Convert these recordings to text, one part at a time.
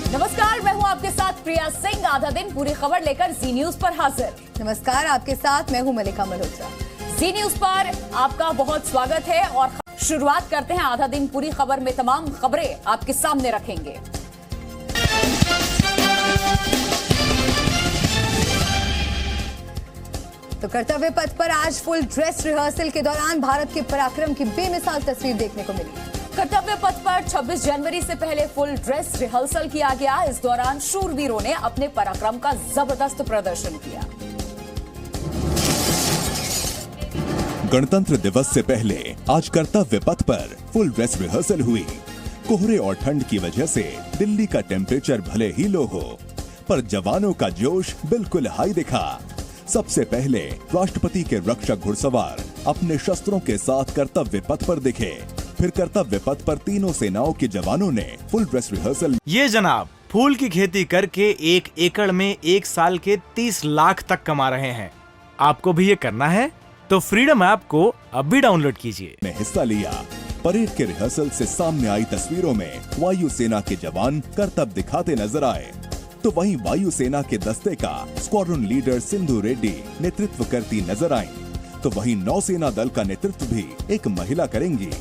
नमस्कार, मैं हूं आपके साथ प्रिया सिंह। आधा दिन पूरी खबर लेकर जी न्यूज पर हाजिर। नमस्कार, आपके साथ मैं हूं मलिका मल्होत्रा। जी न्यूज पर आपका बहुत स्वागत है और शुरुआत करते हैं आधा दिन पूरी खबर में। तमाम खबरें आपके सामने रखेंगे। तो कर्तव्य पथ पर आज फुल ड्रेस रिहर्सल के दौरान भारत के पराक्रम की बेमिसाल तस्वीर देखने को मिली। कर्तव्य पथ पर 26 जनवरी से पहले फुल ड्रेस रिहर्सल किया गया। इस दौरान शूरवीरों ने अपने पराक्रम का जबरदस्त प्रदर्शन किया। गणतंत्र दिवस से पहले आज कर्तव्य पथ पर फुल ड्रेस रिहर्सल हुई। कोहरे और ठंड की वजह से दिल्ली का टेम्परेचर भले ही लो हो, पर जवानों का जोश बिल्कुल हाई दिखा। सबसे पहले राष्ट्रपति के रक्षक घुड़सवार अपने शस्त्रों के साथ कर्तव्य पथ पर दिखे। फिर कर्तव्य पथ पर तीनों सेनाओं के जवानों ने फुल ड्रेस रिहर्सल। ये जनाब फूल की खेती करके 1 एकड़ में 1 साल के 30 लाख तक कमा रहे हैं। आपको भी ये करना है तो फ्रीडम ऐप को अब भी डाउनलोड कीजिए। में हिस्सा लिया। परेड के रिहर्सल से सामने आई तस्वीरों में वायुसेना के जवान करतब दिखाते नजर आए, तो वहीं वायुसेना के दस्ते का स्क्वाड्रन लीडर सिंधु रेड्डी नेतृत्व करती नजर आई। तो वहीं नौसेना दल का नेतृत्व भी एक महिला करेंगी।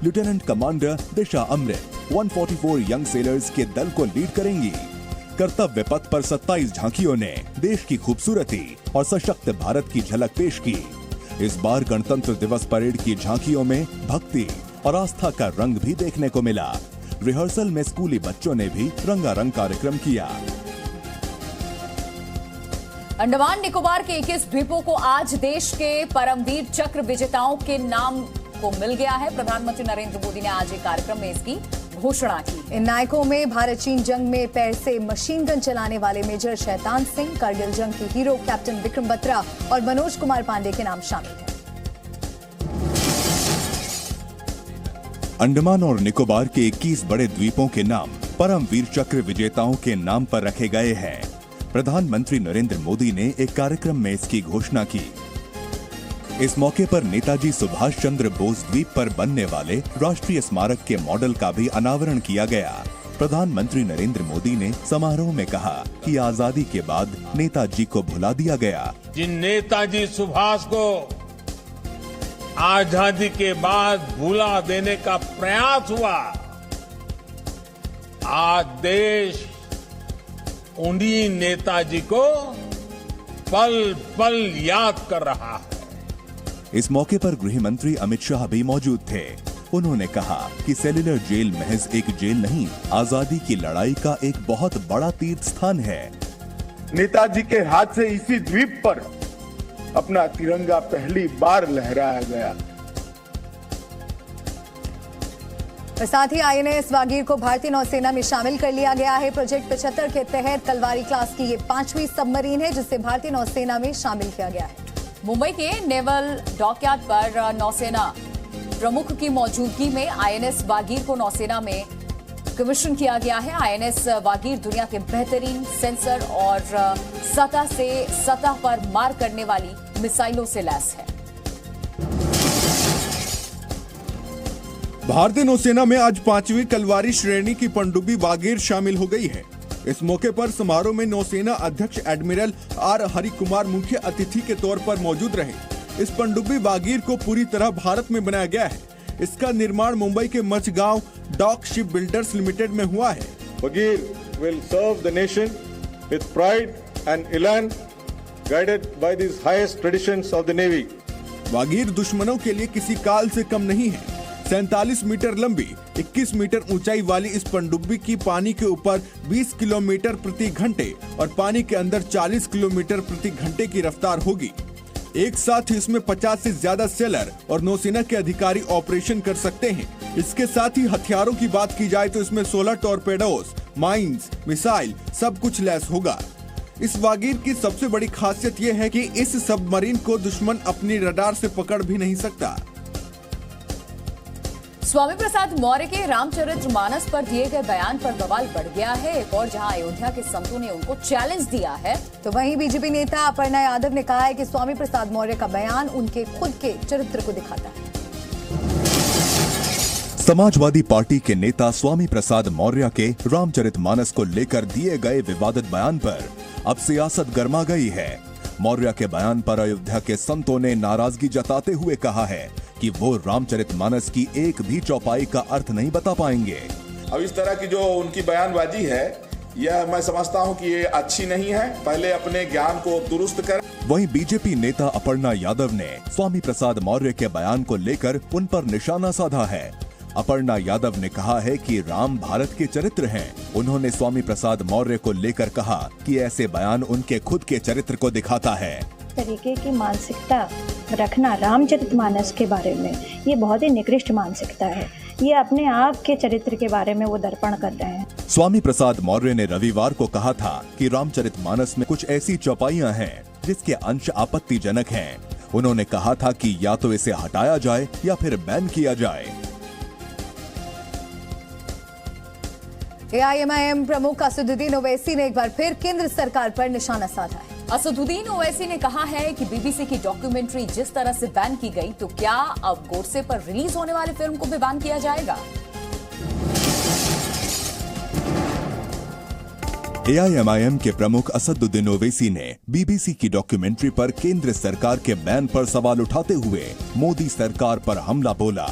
लेफ्टिनेंट कमांडर दिशा अमृत 144 यंग सेलर्स के दल को लीड करेंगी। कर्तव्य पथ पर 27 झांकियों ने देश की खूबसूरती और सशक्त भारत की झलक पेश की। इस बार गणतंत्र दिवस परेड की झांकियों में भक्ति और आस्था का रंग भी देखने को मिला। रिहर्सल में स्कूली बच्चों ने भी रंगारंग कार्यक्रम किया। अंडमान निकोबार के 21 द्वीपों को आज देश के परमवीर चक्र विजेताओं के नाम को मिल गया है। प्रधानमंत्री नरेंद्र मोदी ने आज एक कार्यक्रम में इसकी घोषणा की। इन नायकों में भारत चीन जंग में पैर से मशीन गन चलाने वाले मेजर शैतान सिंह, करगिल जंग के हीरो कैप्टन विक्रम बत्रा और मनोज कुमार पांडे के नाम शामिल हैं। अंडमान और निकोबार के 21 बड़े द्वीपों के नाम परमवीर चक्र विजेताओं के नाम पर रखे गए हैं। प्रधानमंत्री नरेंद्र मोदी ने एक कार्यक्रम में इसकी घोषणा की। इस मौके पर नेताजी सुभाष चंद्र बोस द्वीप पर बनने वाले राष्ट्रीय स्मारक के मॉडल का भी अनावरण किया गया। प्रधानमंत्री नरेंद्र मोदी ने समारोह में कहा कि आजादी के बाद नेताजी को भुला दिया गया। जिन नेताजी सुभाष को आजादी के बाद भुला देने का प्रयास हुआ, आज देश उन्हीं नेताजी को पल पल याद कर रहा है। इस मौके पर गृह मंत्री अमित शाह भी मौजूद थे। उन्होंने कहा कि सेल्युलर जेल महज एक जेल नहीं, आजादी की लड़ाई का एक बहुत बड़ा तीर्थ स्थान है। नेताजी के हाथ से इसी द्वीप पर अपना तिरंगा पहली बार लहराया गया। साथ ही INS वागीर को भारतीय नौसेना में शामिल कर लिया गया है। प्रोजेक्ट 75 के तहत कलवारी क्लास की ये 5वीं सबमरीन है जिसे भारतीय नौसेना में शामिल किया गया है। मुंबई के नेवल डॉकयार्ड पर नौसेना प्रमुख की मौजूदगी में INS वागीर को नौसेना में कमीशन किया गया है। INS वागीर दुनिया के बेहतरीन सेंसर और सतह से सतह पर मार करने वाली मिसाइलों से लैस है। भारतीय नौसेना में आज 5वीं कलवारी श्रेणी की पनडुब्बी वागीर शामिल हो गई है। इस मौके पर समारोह में नौसेना अध्यक्ष एडमिरल आर हरि कुमार मुख्य अतिथि के तौर पर मौजूद रहे। इस पनडुब्बी वागीर को पूरी तरह भारत में बनाया गया है। इसका निर्माण मुंबई के Mazagon dock ship builders limited में हुआ है। Vagir will serve the nation with pride and elan, guided by these highest traditions of the Navy. Vagir दुश्मनों के लिए किसी काल से कम नहीं है। 47 मीटर लंबी 21 मीटर ऊंचाई वाली इस पनडुब्बी की पानी के ऊपर 20 किलोमीटर प्रति घंटे और पानी के अंदर 40 किलोमीटर प्रति घंटे की रफ्तार होगी। एक साथ ही इसमें 50 से ज्यादा सेलर और नौसेना के अधिकारी ऑपरेशन कर सकते हैं। इसके साथ ही हथियारों की बात की जाए तो इसमें 16 टॉर्पेडोस, माइंस, मिसाइल सब कुछ लैस होगा। इस वागीर की सबसे बड़ी खासियत यह है कि इस सबमरीन को दुश्मन अपनी रडार से पकड़ भी नहीं सकता। स्वामी प्रसाद मौर्य के रामचरितमानस पर दिए गए बयान पर बवाल बढ़ गया है। एक और जहां अयोध्या के संतों ने उनको चैलेंज दिया है, तो वहीं बीजेपी नेता अपर्णा यादव ने कहा है कि स्वामी प्रसाद मौर्य का बयान उनके खुद के चरित्र को दिखाता है। समाजवादी पार्टी के नेता स्वामी प्रसाद मौर्य के रामचरितमानस को लेकर दिए गए विवादित बयान पर अब सियासत गर्मा गई है। मौर्य के बयान पर अयोध्या के संतों ने नाराजगी जताते हुए कहा है कि वो रामचरितमानस की एक भी चौपाई का अर्थ नहीं बता पाएंगे। अब इस तरह की जो उनकी बयानबाजी है, यह मैं समझता हूं कि ये अच्छी नहीं है। पहले अपने ज्ञान को दुरुस्त कर। वहीं बीजेपी नेता अपर्णा यादव ने स्वामी प्रसाद मौर्य के बयान को लेकर उन पर निशाना साधा है। अपर्णा यादव ने कहा है कि राम भारत के चरित्र हैं। उन्होंने स्वामी प्रसाद मौर्य को लेकर कहा कि ऐसे बयान उनके खुद के चरित्र को दिखाता है। तरीके की मानसिकता रखना रामचरितमानस के बारे में, ये बहुत ही निकृष्ट मानसिकता है। ये अपने आप के चरित्र के बारे में वो दर्पण कर रहे हैं। स्वामी प्रसाद मौर्य ने रविवार को कहा था कि रामचरितमानस में कुछ ऐसी चौपाइयां हैं जिसके अंश आपत्तिजनक हैं। उन्होंने कहा था कि या तो इसे हटाया जाए या फिर बैन किया जाए। एआईएमआईएम प्रमुख असदुद्दीन ओवैसी ने एक बार फिर केंद्र सरकार पर निशाना साधा है। असदुद्दीन ओवैसी ने कहा है कि बीबीसी की डॉक्यूमेंट्री जिस तरह से बैन की गई, तो क्या अब गोडसे पर रिलीज होने वाली फिल्म को भी बैन किया जाएगा? एआईएमआईएम के प्रमुख असदुद्दीन ओवैसी ने बीबीसी की डॉक्यूमेंट्री पर केंद्र सरकार के बैन पर सवाल उठाते हुए मोदी सरकार पर हमला बोला।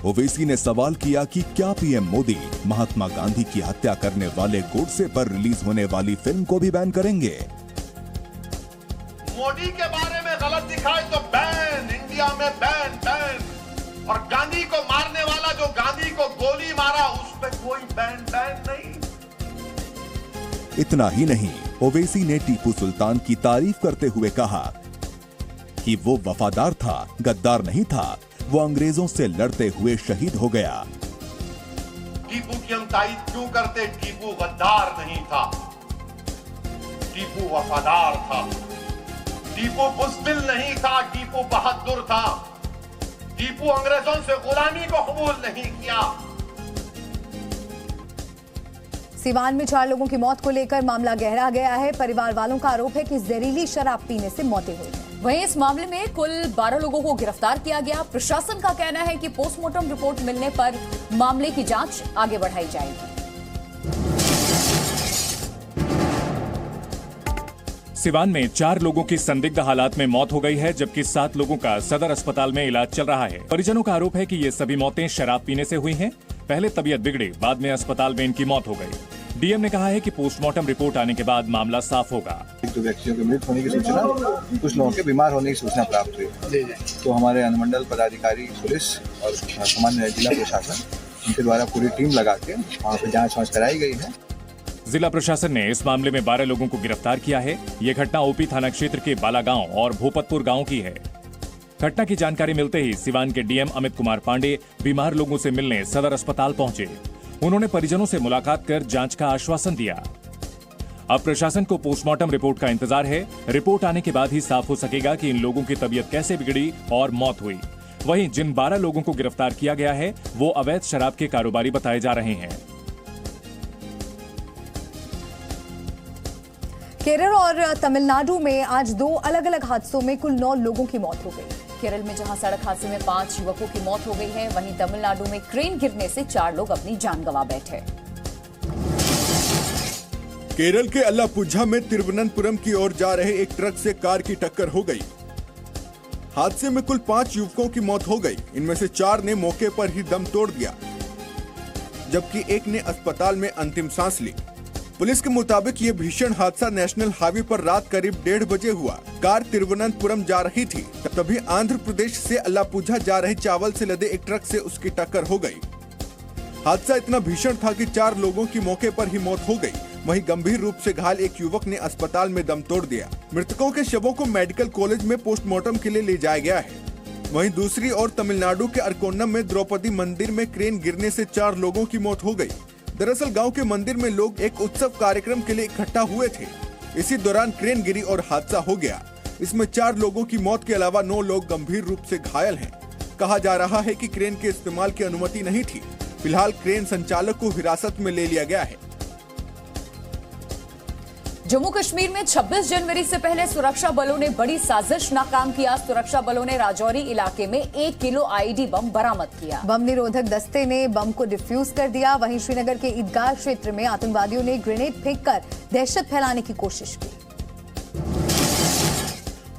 ओवैसी ने सवाल किया कि क्या पीएम मोदी महात्मा गांधी की हत्या करने वाले गोडसे पर रिलीज होने वाली फिल्म को भी बैन करेंगे। मोदी के बारे में गलत दिखाए तो बैन, इंडिया में बैन बैन। और गांधी को मारने वाला जो गांधी को गोली मारा, उस पर कोई बैन नहीं। इतना ही नहीं, ओवैसी ने टीपू सुल्तान की तारीफ करते हुए कहा कि वो वफादार था, गद्दार नहीं था। वो अंग्रेजों से लड़ते हुए शहीद हो गया। टीपू की हम तारीफ क्यों करते? टीपू गद्दार नहीं था, टीपू वफादार था। टीपू बुज़दिल नहीं था, टीपू बहादुर था। टीपू अंग्रेजों से गुलामी को कबूल नहीं किया। सीवान में 4 लोगों की मौत को लेकर मामला गहरा गया है। परिवार वालों का आरोप है कि जहरीली शराब पीने से मौतें हुई। वहीं इस मामले में कुल 12 लोगों को गिरफ्तार किया गया। प्रशासन का कहना है कि पोस्टमार्टम रिपोर्ट मिलने पर मामले की जांच आगे बढ़ाई जाएगी। सिवान में 4 लोगों की संदिग्ध हालात में मौत हो गई है, जबकि 7 लोगों का सदर अस्पताल में इलाज चल रहा है। परिजनों का आरोप है कि ये सभी मौतें शराब पीने से हुई हैं। पहले तबीयत बिगड़ी, बाद में अस्पताल में इनकी मौत हो गई। डीएम ने कहा है कि पोस्टमार्टम रिपोर्ट आने के बाद मामला साफ होगा। 2 व्यक्तियों के मृत होने की सूचना, कुछ लोगों के बीमार होने की सूचना प्राप्त हुई। तो हमारे अनुमंडल पदाधिकारी, पुलिस और सामान्य जिला प्रशासन, उनके द्वारा पूरी टीम लगा के वहाँ पे जांच कराई गई है। जिला प्रशासन ने इस मामले में 12 लोगों को गिरफ्तार किया है। ये घटना ओपी थाना क्षेत्र के बालागांव और भूपतपुर गांव की है। घटना की जानकारी मिलते ही सिवान के डीएम अमित कुमार पांडे बीमार लोगों से मिलने सदर अस्पताल पहुंचे। उन्होंने परिजनों से मुलाकात कर जांच का आश्वासन दिया। अब प्रशासन को पोस्टमार्टम रिपोर्ट का इंतजार है। रिपोर्ट आने के बाद ही साफ हो सकेगा कि इन लोगों की तबीयत कैसे बिगड़ी और मौत हुई। वहीं जिन 12 लोगों को गिरफ्तार किया गया है वो अवैध शराब के कारोबारी बताए जा रहे हैं। केरल और तमिलनाडु में आज 2 अलग-अलग हादसों में कुल 9 लोगों की मौत हो गई। केरल में जहां सड़क हादसे में 5 युवकों की मौत हो गई है, वहीं तमिलनाडु में क्रेन गिरने से 4 लोग अपनी जान गंवा बैठे। केरल के अल्लापुझा में तिरुवनंतपुरम की ओर जा रहे एक ट्रक से कार की टक्कर हो गई। हादसे में कुल 5 युवकों की मौत हो गई। इनमें से 4 ने मौके पर ही दम तोड़ दिया, जबकि एक ने अस्पताल में अंतिम सांस ली। पुलिस के मुताबिक ये भीषण हादसा नेशनल हाईवे पर रात करीब 1:30 बजे हुआ। कार तिरुवनंतपुरम जा रही थी, तभी आंध्र प्रदेश से अल्लापुझा जा रहे चावल से लदे एक ट्रक से उसकी टक्कर हो गई। हादसा इतना भीषण था कि 4 लोगों की मौके पर ही मौत हो गई। वहीं गंभीर रूप से घायल एक युवक ने अस्पताल में दम तोड़ दिया। मृतकों के शवों को मेडिकल कॉलेज में पोस्टमार्टम के लिए ले जाया गया है। वहीं दूसरी ओर तमिलनाडु के अरकोन्नम में द्रौपदी मंदिर में क्रेन गिरने से 4 लोगों की मौत हो गई। दरअसल गांव के मंदिर में लोग एक उत्सव कार्यक्रम के लिए इकट्ठा हुए थे। इसी दौरान क्रेन गिरी और हादसा हो गया। इसमें 4 लोगों की मौत के अलावा 9 लोग गंभीर रूप से घायल हैं। कहा जा रहा है कि क्रेन के इस्तेमाल की अनुमति नहीं थी। फिलहाल क्रेन संचालक को हिरासत में ले लिया गया है। जम्मू कश्मीर में 26 जनवरी से पहले सुरक्षा बलों ने बड़ी साजिश नाकाम किया। सुरक्षा बलों ने राजौरी इलाके में 1 किलो आईईडी बम बरामद किया। बम निरोधक दस्ते ने बम को डिफ्यूज कर दिया। वहीं श्रीनगर के ईदगाह क्षेत्र में आतंकवादियों ने ग्रेनेड फेंककर दहशत फैलाने की कोशिश की।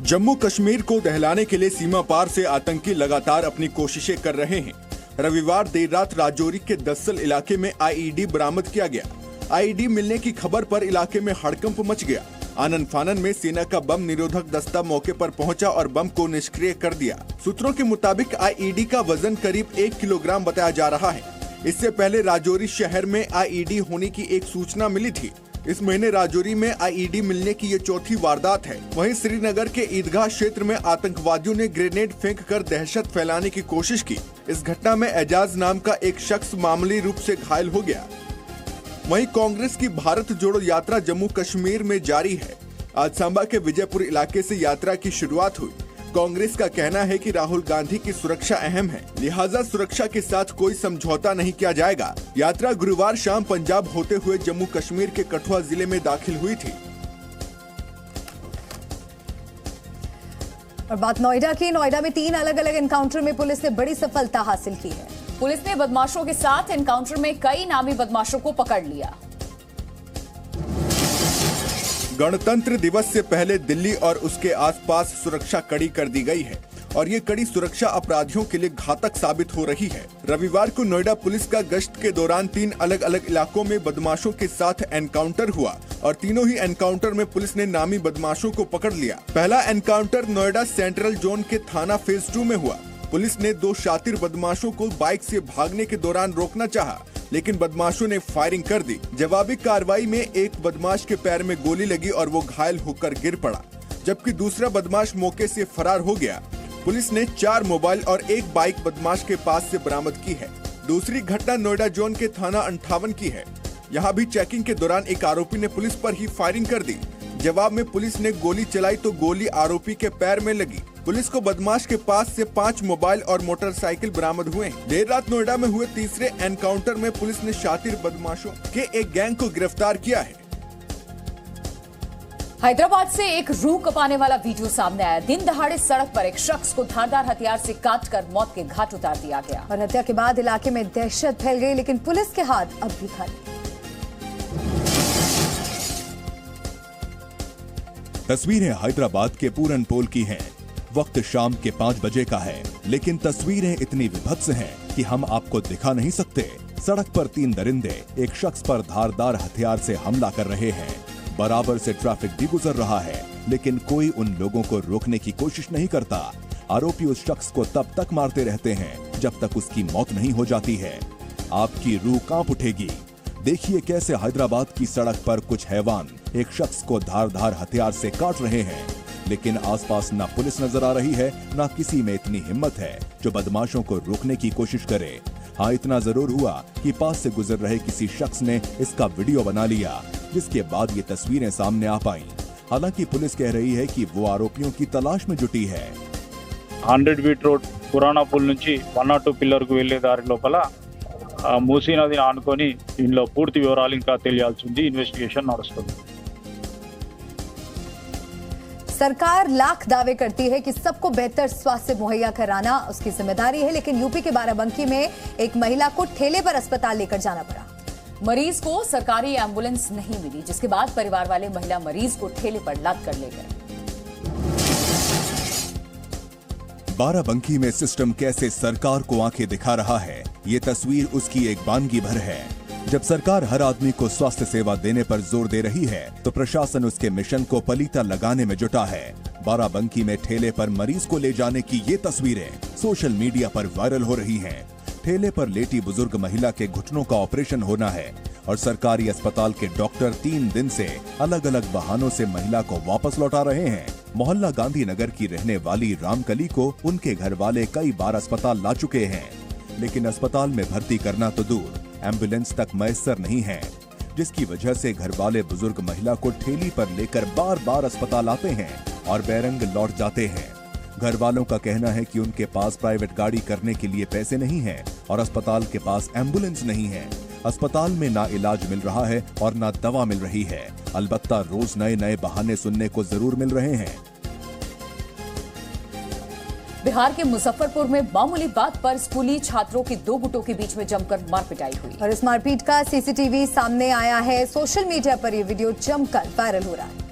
जम्मू कश्मीर को दहलाने के लिए सीमा पार से आतंकी लगातार अपनी कोशिशें कर रहे हैं। रविवार देर रात राजौरी के दस्सल इलाके में आईईडी बरामद किया गया। आईईडी मिलने की खबर पर इलाके में हड़कंप मच गया। आनन फानन में सेना का बम निरोधक दस्ता मौके पर पहुंचा और बम को निष्क्रिय कर दिया। सूत्रों के मुताबिक आईईडी का वजन करीब 1 किलोग्राम बताया जा रहा है। इससे पहले राजौरी शहर में आईईडी होने की एक सूचना मिली थी। इस महीने राजौरी में आईईडी मिलने की ये चौथी वारदात है। वहीं श्रीनगर के ईदगाह क्षेत्र में आतंकवादियों ने ग्रेनेड फेंककर दहशत फैलाने की कोशिश की। इस घटना में एजाज नाम का एक शख्स मामूली रूप से घायल हो गया। वहीं कांग्रेस की भारत जोड़ो यात्रा जम्मू कश्मीर में जारी है। आज सांबा के विजयपुर इलाके से यात्रा की शुरुआत हुई। कांग्रेस का कहना है कि राहुल गांधी की सुरक्षा अहम है, लिहाजा सुरक्षा के साथ कोई समझौता नहीं किया जाएगा। यात्रा गुरुवार शाम पंजाब होते हुए जम्मू कश्मीर के कठुआ जिले में दाखिल हुई थी। और बात नोएडा की। नोएडा में 3 अलग अलग एनकाउंटर में पुलिस ने बड़ी सफलता हासिल की है। पुलिस ने बदमाशों के साथ एनकाउंटर में कई नामी बदमाशों को पकड़ लिया। गणतंत्र दिवस से पहले दिल्ली और उसके आसपास सुरक्षा कड़ी कर दी गई है और ये कड़ी सुरक्षा अपराधियों के लिए घातक साबित हो रही है। रविवार को नोएडा पुलिस का गश्त के दौरान 3 अलग अलग इलाकों में बदमाशों के साथ एनकाउंटर हुआ और तीनों ही एनकाउंटर में पुलिस ने नामी बदमाशों को पकड़ लिया। पहला एनकाउंटर नोएडा सेंट्रल जोन के थाना फेज 2 में हुआ। पुलिस ने 2 शातिर बदमाशों को बाइक से भागने के दौरान रोकना चाहा, लेकिन बदमाशों ने फायरिंग कर दी। जवाबी कार्रवाई में एक बदमाश के पैर में गोली लगी और वो घायल होकर गिर पड़ा, जबकि दूसरा बदमाश मौके से फरार हो गया। पुलिस ने 4 मोबाइल और 1 बाइक बदमाश के पास से बरामद की है। दूसरी घटना नोएडा जोन के थाना 58 की है। यहाँ भी चेकिंग के दौरान एक आरोपी ने पुलिस पर ही फायरिंग कर दी। जवाब में पुलिस ने गोली चलाई तो गोली आरोपी के पैर में लगी। पुलिस को बदमाश के पास से 5 मोबाइल और मोटरसाइकिल बरामद हुए। देर रात नोएडा में हुए तीसरे एनकाउंटर में पुलिस ने शातिर बदमाशों के एक गैंग को गिरफ्तार किया है। हैदराबाद से एक रूह कपाने वाला वीडियो सामने आया। दिन दहाड़े सड़क पर एक शख्स को धारदार हथियार से काटकर मौत के घाट उतार दिया गया और हत्या के बाद इलाके में दहशत फैल गई, लेकिन पुलिस के हाथ अब भी खाली। तस्वीरें हैदराबाद के पूरन पोल की हैं। वक्त शाम के 5 बजे का है, लेकिन तस्वीरें इतनी विभत्स हैं कि हम आपको दिखा नहीं सकते। सड़क पर 3 दरिंदे एक शख्स पर धारदार हथियार से हमला कर रहे हैं। बराबर से ट्रैफिक भी गुजर रहा है, लेकिन कोई उन लोगों को रोकने की कोशिश नहीं करता। आरोपी उस शख्स को तब तक मारते रहते हैं जब तक उसकी मौत नहीं हो जाती है। आपकी रूह कांप उठेगी। देखिए कैसे हैदराबाद की सड़क पर कुछ हैवान एक शख्स को धारदार हथियार से काट रहे हैं, लेकिन आसपास न पुलिस नजर आ रही है, न किसी में इतनी हिम्मत है जो बदमाशों को रोकने की कोशिश करे। हाँ, इतना जरूर हुआ कि पास से गुजर रहे किसी शख्स ने इसका वीडियो बना लिया, जिसके बाद ये तस्वीरें सामने आ पाईं। हालांकि पुलिस कह रही है कि वो आरोपियों की तलाश में जुटी है। 100 फीट रोड पुराना पुल నుంచి 102 పిల్లర్ కు వెళ్లే దారి లోపల మూసీ నదిని ఆనుకొని దీనిలో పూర్తి వివరాలు ఇంకా తెలియాల్సి ఉంది। ఇన్వెస్టిగేషన్ నడుస్తుంది। सरकार लाख दावे करती है कि सबको बेहतर स्वास्थ्य मुहैया कराना उसकी जिम्मेदारी है, लेकिन यूपी के बाराबंकी में एक महिला को ठेले पर अस्पताल लेकर जाना पड़ा। मरीज को सरकारी एम्बुलेंस नहीं मिली, जिसके बाद परिवार वाले महिला मरीज को ठेले पर लाद कर ले गए। बाराबंकी में सिस्टम कैसे सरकार को आंखें दिखा रहा है, ये तस्वीर उसकी एक वानगी भर है। जब सरकार हर आदमी को स्वास्थ्य सेवा देने पर जोर दे रही है, तो प्रशासन उसके मिशन को पलीता लगाने में जुटा है। बाराबंकी में ठेले पर मरीज को ले जाने की ये तस्वीरें सोशल मीडिया पर वायरल हो रही हैं। ठेले पर लेटी बुजुर्ग महिला के घुटनों का ऑपरेशन होना है और सरकारी अस्पताल के डॉक्टर 3 दिन से अलग अलग बहानों से महिला को वापस लौटा रहे हैं। मोहल्ला गांधीनगर की रहने वाली रामकली को उनके घर वाले कई बार अस्पताल ला चुके हैं, लेकिन अस्पताल में भर्ती करना तो दूर, एम्बुलेंस तक मैसर नहीं है, जिसकी वजह से घर वाले बुजुर्ग महिला को ठेली पर लेकर बार बार अस्पताल आते हैं और बैरंग लौट जाते हैं। घर वालों का कहना है कि उनके पास प्राइवेट गाड़ी करने के लिए पैसे नहीं हैं और अस्पताल के पास एम्बुलेंस नहीं है। अस्पताल में ना इलाज मिल रहा है और ना दवा मिल रही है। अलबत्ता रोज नए नए बहाने सुनने को जरूर मिल रहे हैं। बिहार के मुजफ्फरपुर में मामूली बात पर स्कूली छात्रों की दो गुटों के बीच में जमकर मारपिटाई हुई और इस मारपीट का सीसीटीवी सामने आया है। सोशल मीडिया पर यह वीडियो जमकर वायरल हो रहा है।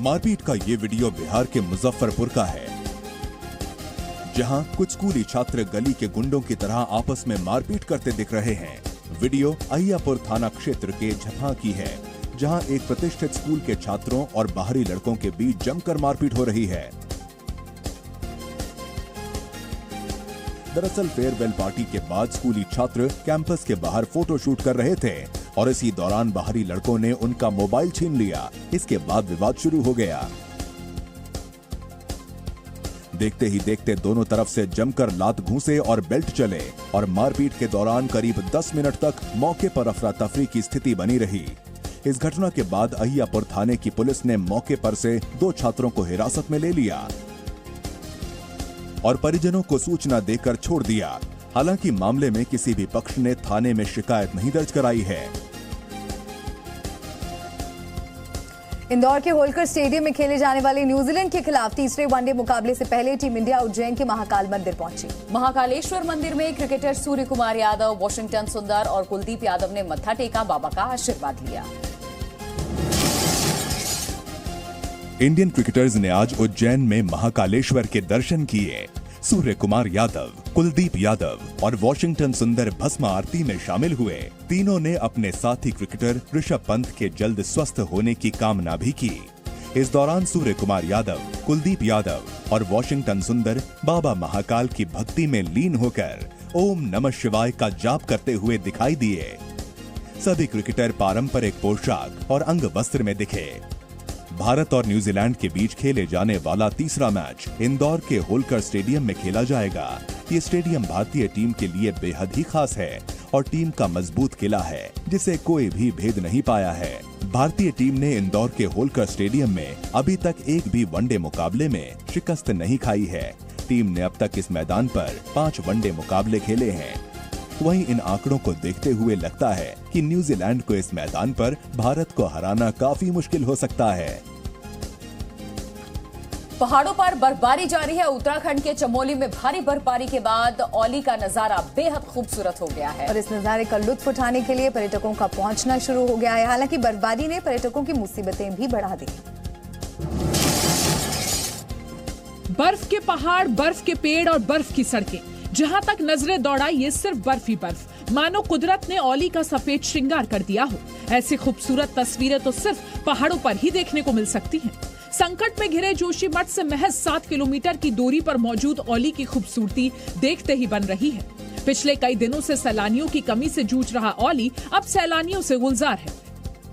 मारपीट का ये वीडियो बिहार के मुजफ्फरपुर का है, जहां कुछ स्कूली छात्र गली के गुंडों की तरह आपस में मारपीट करते दिख रहे हैं। वीडियो अहियापुर थाना क्षेत्र के झपा की है, जहां एक प्रतिष्ठित स्कूल के छात्रों और बाहरी लड़कों के बीच जमकर मारपीट हो रही है। दरअसल फेयरवेल पार्टी के बाद स्कूली छात्र कैंपस के बाहर फोटो शूट कर रहे थे और इसी दौरान बाहरी लड़कों ने उनका मोबाइल छीन लिया। इसके बाद विवाद शुरू हो गया। देखते ही देखते दोनों तरफ से जमकर लात घूंसे और बेल्ट चले और मारपीट के दौरान करीब 10 मिनट तक मौके पर अफरा तफरी की स्थिति बनी रही। इस घटना के बाद अहियापुर थाने की पुलिस ने मौके पर से 2 छात्रों को हिरासत में ले लिया और परिजनों को सूचना देकर छोड़ दिया। हालांकि मामले में किसी भी पक्ष ने थाने में शिकायत नहीं दर्ज कराई है। इंदौर के होलकर स्टेडियम में खेले जाने वाले न्यूजीलैंड के खिलाफ तीसरे वनडे मुकाबले से पहले टीम इंडिया उज्जैन के महाकाल मंदिर पहुंची। महाकालेश्वर मंदिर में क्रिकेटर सूर्य कुमार यादव, वॉशिंगटन सुंदर और कुलदीप यादव ने मत्था टेका, बाबा का आशीर्वाद लिया। इंडियन क्रिकेटर्स ने आज उज्जैन में महाकालेश्वर के दर्शन किए। सूर्य कुमार यादव, कुलदीप यादव और वॉशिंगटन सुंदर भस्म आरती में शामिल हुए। तीनों ने अपने साथी क्रिकेटर ऋषभ पंत के जल्द स्वस्थ होने की कामना भी की। इस दौरान सूर्य कुमार यादव, कुलदीप यादव और वॉशिंगटन सुंदर बाबा महाकाल की भक्ति में लीन होकर ओम नमः शिवाय का जाप करते हुए दिखाई दिए। सभी क्रिकेटर पारंपरिक पोशाक और अंग वस्त्र में दिखे। भारत और न्यूजीलैंड के बीच खेले जाने वाला तीसरा मैच इंदौर के होलकर स्टेडियम में खेला जाएगा। ये स्टेडियम भारतीय टीम के लिए बेहद ही खास है और टीम का मजबूत किला है, जिसे कोई भी भेद नहीं पाया है। भारतीय टीम ने इंदौर के होलकर स्टेडियम में अभी तक एक भी वनडे मुकाबले में शिकस्त नहीं खाई है। टीम ने अब तक इस मैदान पर 5 वनडे मुकाबले खेले हैं। वहीं इन आंकड़ों को देखते हुए लगता है कि न्यूजीलैंड को इस मैदान पर भारत को हराना काफी मुश्किल हो सकता है। पहाड़ों पर बर्फबारी जारी है। उत्तराखंड के चमोली में भारी बर्फबारी के बाद औली का नजारा बेहद खूबसूरत हो गया है और इस नजारे का लुत्फ उठाने के लिए पर्यटकों का पहुंचना शुरू हो गया है। हालांकि बर्फबारी ने पर्यटकों की मुसीबतें भी बढ़ा दी। बर्फ के पहाड़, बर्फ के पेड़ और बर्फ की सड़कें, जहां तक नजरें दौड़ाई ये सिर्फ बर्फ ही बर्फ। मानो कुदरत ने औली का सफेद श्रृंगार कर दिया हो। ऐसी खूबसूरत तस्वीरें तो सिर्फ पहाड़ों पर ही देखने को मिल सकती हैं। संकट में घिरे जोशीमठ से महज 7 किलोमीटर की दूरी पर मौजूद औली की खूबसूरती देखते ही बन रही है। पिछले कई दिनों से सैलानियों की कमी से जूझ रहा औली अब सैलानियों से गुलजार है।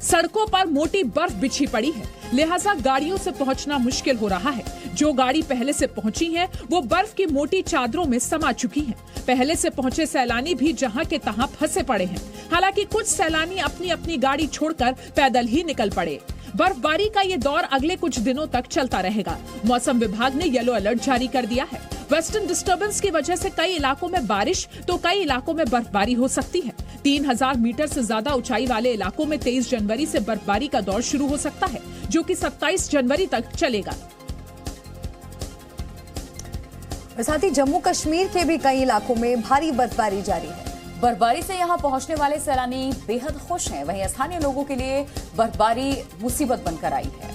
सड़कों पर मोटी बर्फ बिछी पड़ी है, लिहाजा गाड़ियों से पहुंचना मुश्किल हो रहा है। जो गाड़ी पहले से पहुंची है वो बर्फ की मोटी चादरों में समा चुकी हैं। पहले से पहुंचे सैलानी भी जहां के तहां फंसे पड़े हैं। हालांकि कुछ सैलानी अपनी अपनी गाड़ी छोड़कर पैदल ही निकल पड़े। बर्फबारी का ये दौर अगले कुछ दिनों तक चलता रहेगा। मौसम विभाग ने येलो अलर्ट जारी कर दिया है। वेस्टर्न डिस्टर्बेंस की वजह से कई इलाकों में बारिश तो कई इलाकों में बर्फबारी हो सकती है। 3000 मीटर से ज्यादा ऊंचाई वाले इलाकों में 23 जनवरी से बर्फबारी का दौर शुरू हो सकता है, जो कि 27 जनवरी तक चलेगा। साथ ही जम्मू कश्मीर के भी कई इलाकों में भारी बर्फबारी जारी है। बर्फबारी से यहां पहुंचने वाले सैलानी बेहद खुश हैं। वहीं स्थानीय लोगों के लिए बर्फबारी मुसीबत बनकर आई है।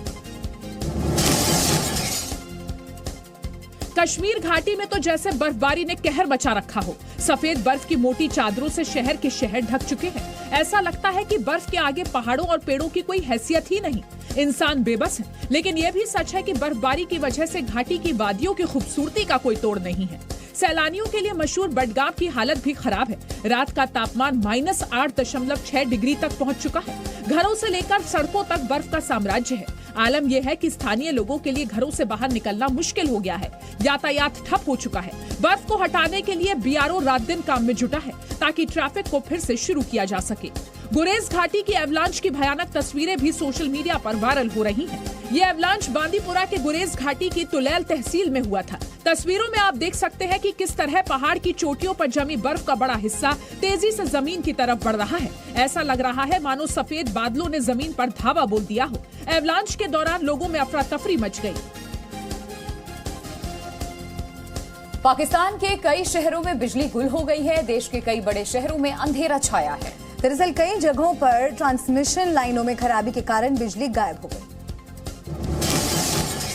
कश्मीर घाटी में तो जैसे बर्फबारी ने कहर मचा रखा हो। सफेद बर्फ की मोटी चादरों से शहर के शहर ढक चुके हैं। ऐसा लगता है कि बर्फ के आगे पहाड़ों और पेड़ों की कोई हैसियत ही नहीं। इंसान बेबस है। लेकिन यह भी सच है कि बर्फबारी की वजह से घाटी की वादियों की खूबसूरती का कोई तोड़ नहीं है। सैलानियों के लिए मशहूर बडगाम की हालत भी खराब है। रात का तापमान -8.6 डिग्री तक पहुंच चुका है। घरों से लेकर सड़कों तक बर्फ का साम्राज्य है। आलम यह है कि स्थानीय लोगों के लिए घरों से बाहर निकलना मुश्किल हो गया है। यातायात ठप हो चुका है। बर्फ को हटाने के लिए बीआरओ रात दिन काम में जुटा है ताकि ट्रैफिक को फिर से शुरू किया जा सके। गुरेज घाटी की एवलांच की भयानक तस्वीरें भी सोशल मीडिया पर वायरल हो रही हैं। ये एवलांच बांदीपुरा के गुरेज घाटी की तुलैल तहसील में हुआ था। तस्वीरों में आप देख सकते हैं कि किस तरह पहाड़ की चोटियों पर जमी बर्फ का बड़ा हिस्सा तेजी से जमीन की तरफ बढ़ रहा है। ऐसा लग रहा है मानो सफेद बादलों ने जमीन पर धावा बोल दिया हो। एवलांच के दौरान लोगों में अफरा तफरी मच गई। पाकिस्तान के कई शहरों में बिजली गुल हो गई है। देश के कई बड़े शहरों में अंधेरा छाया है। दरअसल कई जगहों पर ट्रांसमिशन लाइनों में खराबी के कारण बिजली गायब हो गई।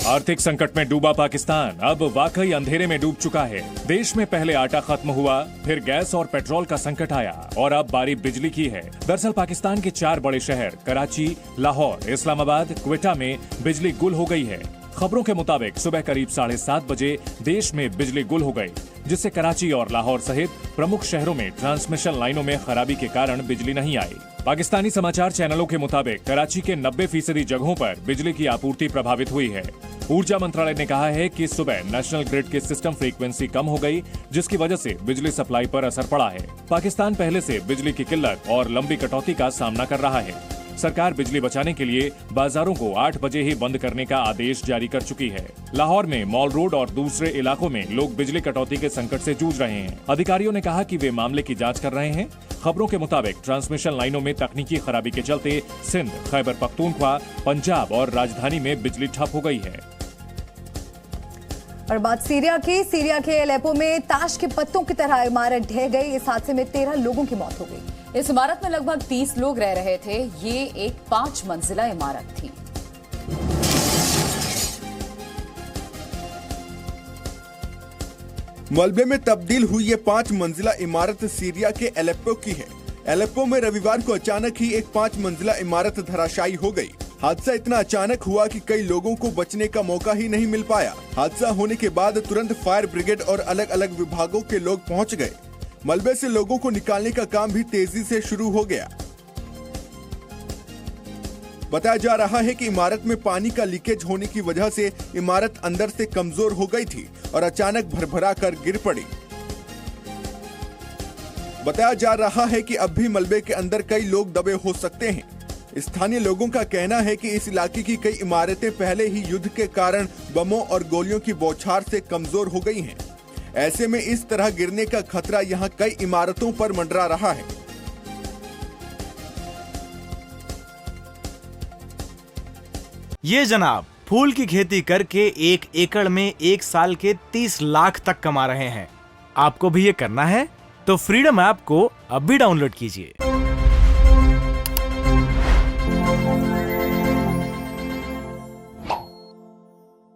आर्थिक संकट में डूबा पाकिस्तान अब वाकई अंधेरे में डूब चुका है। देश में पहले आटा खत्म हुआ, फिर गैस और पेट्रोल का संकट आया और अब बारी बिजली की है। दरअसल पाकिस्तान के 4 बड़े शहर कराची, लाहौर, इस्लामाबाद, क्वेटा में बिजली गुल हो गई है। खबरों के मुताबिक सुबह करीब 7:30 बजे देश में बिजली गुल हो गई, जिससे कराची और लाहौर सहित प्रमुख शहरों में ट्रांसमिशन लाइनों में खराबी के कारण बिजली नहीं आई। पाकिस्तानी समाचार चैनलों के मुताबिक कराची के 90% जगहों पर बिजली की आपूर्ति प्रभावित हुई है। ऊर्जा मंत्रालय ने कहा है कि सुबह नेशनल ग्रिड की सिस्टम फ्रीक्वेंसी कम हो गई, जिसकी वजह से बिजली सप्लाई पर असर पड़ा है। पाकिस्तान पहले से बिजली की किल्लत और लंबी कटौती का सामना कर रहा है। सरकार बिजली बचाने के लिए बाजारों को 8 बजे ही बंद करने का आदेश जारी कर चुकी है। लाहौर में मॉल रोड और दूसरे इलाकों में लोग बिजली कटौती के संकट से जूझ रहे हैं। अधिकारियों ने कहा कि वे मामले की जांच कर रहे हैं। खबरों के मुताबिक ट्रांसमिशन लाइनों में तकनीकी खराबी के चलते सिंध, खैबर पख्तूनख्वा, पंजाब और राजधानी में बिजली ठप हो गई है। और बात सीरिया के एलेपो में ताश के पत्तों की तरह इमारत ढह गई। इस हादसे में 13 लोगों की मौत हो गई। इस इमारत में लगभग 30 लोग रह रहे थे। ये एक 5 मंजिला इमारत थी। मलबे में तब्दील हुई ये 5 मंजिला इमारत सीरिया के एलेप्पो की है। एलेप्पो में रविवार को अचानक ही एक 5 मंजिला इमारत धराशायी हो गई। हादसा इतना अचानक हुआ कि कई लोगों को बचने का मौका ही नहीं मिल पाया। हादसा होने के बाद तुरंत फायर ब्रिगेड और अलग अलग विभागों के लोग पहुंच गए। मलबे से लोगों को निकालने का काम भी तेजी से शुरू हो गया। बताया जा रहा है कि इमारत में पानी का लीकेज होने की वजह से इमारत अंदर से कमजोर हो गई थी और अचानक भरभरा कर गिर पड़ी। बताया जा रहा है कि अब भी मलबे के अंदर कई लोग दबे हो सकते हैं। स्थानीय लोगों का कहना है कि इस इलाके की कई इमारतें पहले ही युद्ध के कारण बमों और गोलियों की बौछार से कमजोर हो गई हैं। ऐसे में इस तरह गिरने का खतरा यहां कई इमारतों पर मंडरा रहा है। ये जनाब फूल की खेती करके 1 एकड़ में 1 साल के 30 लाख तक कमा रहे हैं। आपको भी ये करना है तो फ्रीडम ऐप को अब भी डाउनलोड कीजिए।